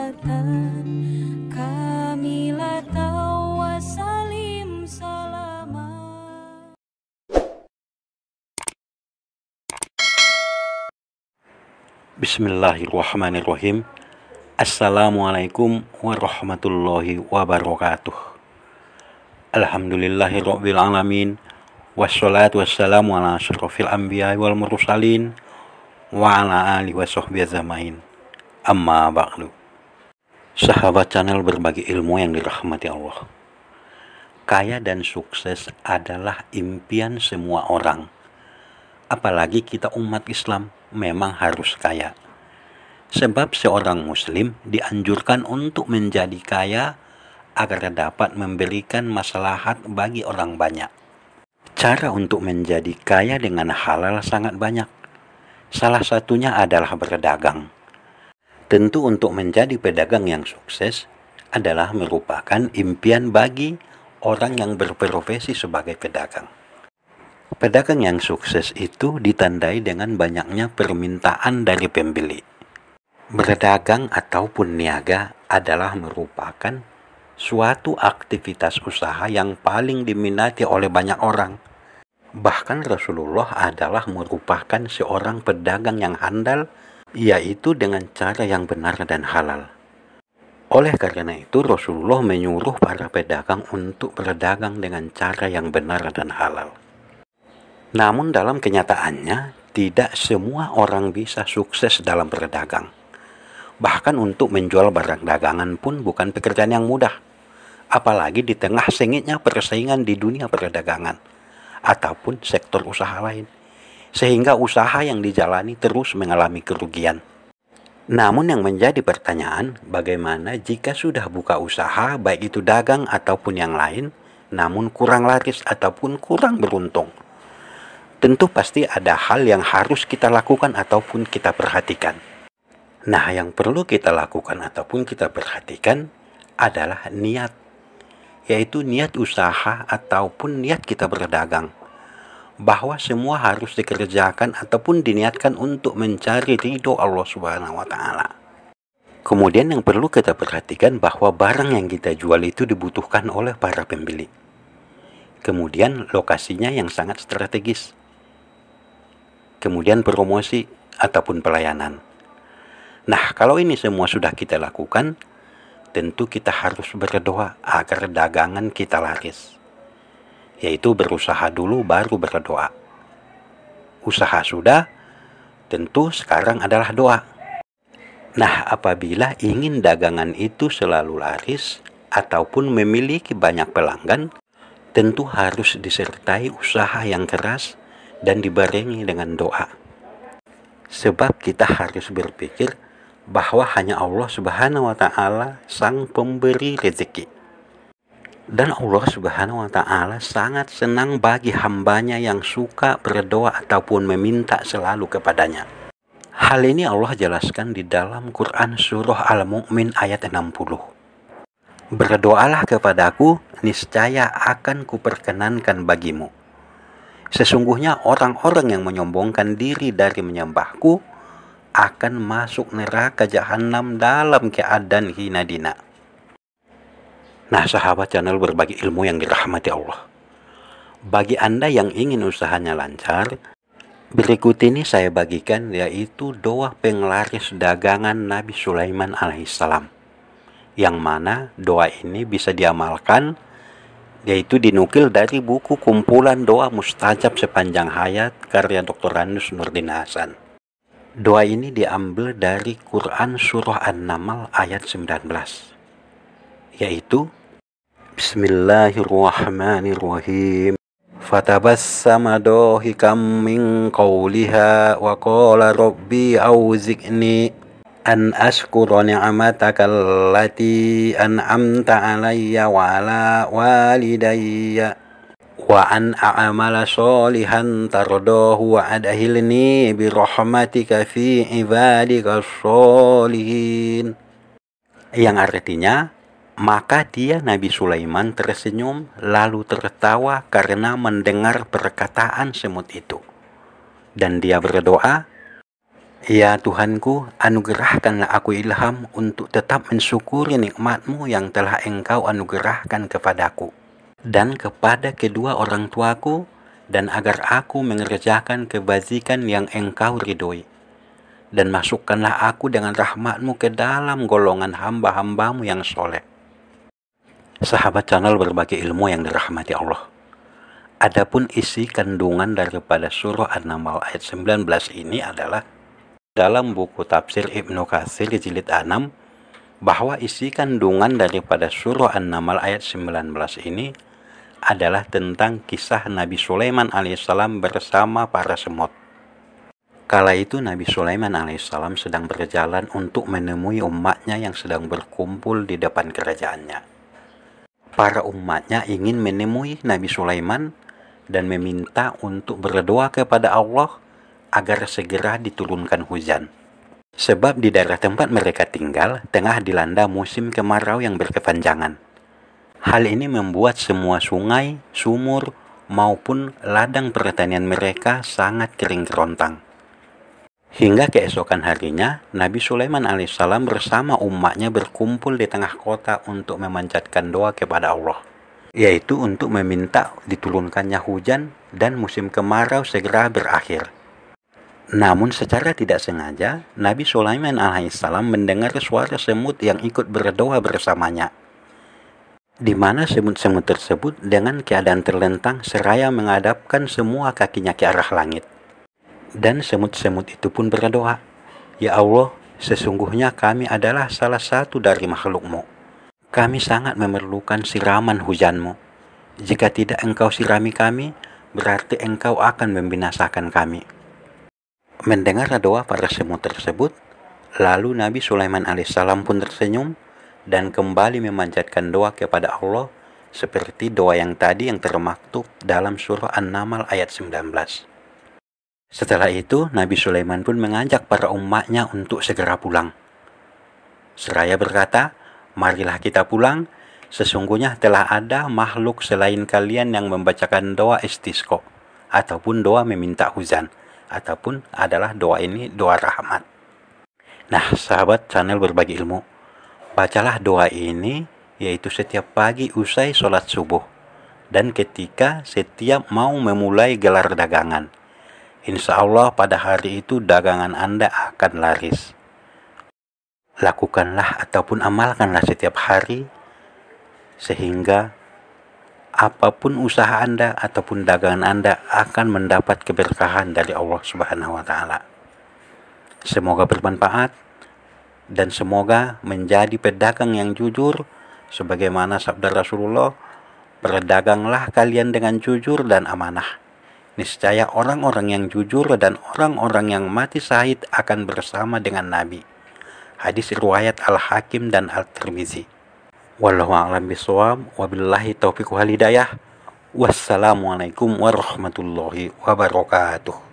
salatan kamilatan wasalim salamat. Bismillahirrahmanirrahim. Assalamualaikum warahmatullahi wabarakatuh. Alhamdulillahirabbil alamin. Wassalatu wassalamu ala asyrofil anbiya wal mursalin wa ala alihi washabbihi ajmain. Amma ba'du. Sahabat channel berbagi ilmu yang dirahmati Allah. Kaya dan sukses adalah impian semua orang. Apalagi kita umat Islam memang harus kaya. Sebab seorang muslim dianjurkan untuk menjadi kaya agar dapat memberikan maslahat bagi orang banyak. Cara untuk menjadi kaya dengan halal sangat banyak. Salah satunya adalah berdagang. Tentu untuk menjadi pedagang yang sukses adalah merupakan impian bagi orang yang berprofesi sebagai pedagang. Pedagang yang sukses itu ditandai dengan banyaknya permintaan dari pembeli. Berdagang ataupun niaga adalah merupakan suatu aktivitas usaha yang paling diminati oleh banyak orang. Bahkan Rasulullah adalah merupakan seorang pedagang yang handal, yaitu dengan cara yang benar dan halal. Oleh karena itu Rasulullah menyuruh para pedagang untuk berdagang dengan cara yang benar dan halal. Namun dalam kenyataannya, tidak semua orang bisa sukses dalam berdagang. Bahkan untuk menjual barang dagangan pun bukan pekerjaan yang mudah. Apalagi di tengah sengitnya persaingan di dunia perdagangan ataupun sektor usaha lain. Sehingga usaha yang dijalani terus mengalami kerugian. Namun yang menjadi pertanyaan, bagaimana jika sudah buka usaha, baik itu dagang ataupun yang lain, namun kurang laris ataupun kurang beruntung? Tentu pasti ada hal yang harus kita lakukan ataupun kita perhatikan. Nah, yang perlu kita lakukan ataupun kita perhatikan adalah niat, yaitu niat usaha ataupun niat kita berdagang. Bahwa semua harus dikerjakan ataupun diniatkan untuk mencari ridho Allah Subhanahu wa Ta'ala. Kemudian yang perlu kita perhatikan bahwa barang yang kita jual itu dibutuhkan oleh para pembeli. Kemudian lokasinya yang sangat strategis. Kemudian promosi ataupun pelayanan. Nah, kalau ini semua sudah kita lakukan, tentu kita harus berdoa agar dagangan kita laris. Yaitu berusaha dulu baru berdoa. Usaha sudah, tentu sekarang adalah doa. Nah, apabila ingin dagangan itu selalu laris ataupun memiliki banyak pelanggan, tentu harus disertai usaha yang keras dan dibarengi dengan doa. Sebab kita harus berpikir bahwa hanya Allah Subhanahu wa Ta'ala sang pemberi rezeki. Dan Allah Subhanahu wa Ta'ala sangat senang bagi hambanya yang suka berdoa ataupun meminta selalu kepadanya. Hal ini Allah jelaskan di dalam Quran surah Al-Mu'min ayat 60. Berdoalah kepadaku, niscaya akan kuperkenankan bagimu. Sesungguhnya orang-orang yang menyombongkan diri dari menyembahku akan masuk neraka jahanam dalam keadaan hina dina. Nah, sahabat channel berbagi ilmu yang dirahmati Allah. Bagi Anda yang ingin usahanya lancar, berikut ini saya bagikan yaitu doa penglaris dagangan Nabi Sulaiman alaihissalam. Yang mana doa ini bisa diamalkan, yaitu dinukil dari buku kumpulan doa mustajab sepanjang hayat karya Dr. Randus Nurdin Hasan. Doa ini diambil dari Quran surah An-Naml ayat 19, yaitu Bismillahirrahmanirrahim. Fatabassama dahikam min qawliha wa qala rabbi auzi'ni an ashkura ni'mataka allati an'amta alayya wa ala walidayya wa an a'mala sholihan tardahu wa adkhilni bi rahmatika fi ibadika sholihin. Yang artinya, maka dia Nabi Sulaiman tersenyum lalu tertawa karena mendengar perkataan semut itu. Dan dia berdoa, Ya Tuhanku, anugerahkanlah aku ilham untuk tetap mensyukuri nikmat-Mu yang telah Engkau anugerahkan kepadaku dan kepada kedua orang tuaku, dan agar aku mengerjakan kebajikan yang Engkau ridhoi. Dan masukkanlah aku dengan rahmat-Mu ke dalam golongan hamba-hamba-Mu yang soleh. Sahabat channel berbagi ilmu yang dirahmati Allah. Adapun isi kandungan daripada surah An-Naml ayat 19 ini adalah dalam buku tafsir Ibnu Katsir jilid 6, bahwa isi kandungan daripada surah An-Naml ayat 19 ini adalah tentang kisah Nabi Sulaiman alaihissalam bersama para semut. Kala itu Nabi Sulaiman alaihissalam sedang berjalan untuk menemui umatnya yang sedang berkumpul di depan kerajaannya. Para umatnya ingin menemui Nabi Sulaiman dan meminta untuk berdoa kepada Allah agar segera diturunkan hujan. Sebab di daerah tempat mereka tinggal tengah dilanda musim kemarau yang berkepanjangan. Hal ini membuat semua sungai, sumur, maupun ladang pertanian mereka sangat kering kerontang. Hingga keesokan harinya, Nabi Sulaiman alaihissalam bersama umatnya berkumpul di tengah kota untuk memanjatkan doa kepada Allah, yaitu untuk meminta diturunkannya hujan dan musim kemarau segera berakhir. Namun secara tidak sengaja, Nabi Sulaiman alaihissalam mendengar suara semut yang ikut berdoa bersamanya, di mana semut-semut tersebut dengan keadaan terlentang seraya menghadapkan semua kakinya ke arah langit. Dan semut-semut itu pun berdoa, "Ya Allah, sesungguhnya kami adalah salah satu dari makhluk-Mu. Kami sangat memerlukan siraman hujan-Mu. Jika tidak Engkau sirami kami, berarti Engkau akan membinasakan kami." Mendengar doa para semut tersebut, lalu Nabi Sulaiman alaihissalam pun tersenyum dan kembali memanjatkan doa kepada Allah seperti doa yang tadi yang termaktub dalam surah An-Naml ayat 19. Setelah itu, Nabi Sulaiman pun mengajak para umatnya untuk segera pulang. Seraya berkata, "Marilah kita pulang, sesungguhnya telah ada makhluk selain kalian yang membacakan doa istisqa, ataupun doa meminta hujan, ataupun adalah doa ini doa rahmat." Nah, sahabat channel berbagi ilmu, bacalah doa ini yaitu setiap pagi usai sholat subuh dan ketika setiap mau memulai gelar dagangan. Insya Allah pada hari itu dagangan Anda akan laris. Lakukanlah ataupun amalkanlah setiap hari sehingga apapun usaha Anda ataupun dagangan Anda akan mendapat keberkahan dari Allah Subhanahu wa Ta'ala. Semoga bermanfaat dan semoga menjadi pedagang yang jujur, sebagaimana sabda Rasulullah, "Berdaganglah kalian dengan jujur dan amanah. Niscaya orang-orang yang jujur dan orang-orang yang mati syahid akan bersama dengan Nabi." Hadis riwayat Al-Hakim dan Al-Tirmizi. Wallahu a'lam bishawab, wabillahi taufiq wal hidayah. Wassalamualaikum warahmatullahi wabarakatuh.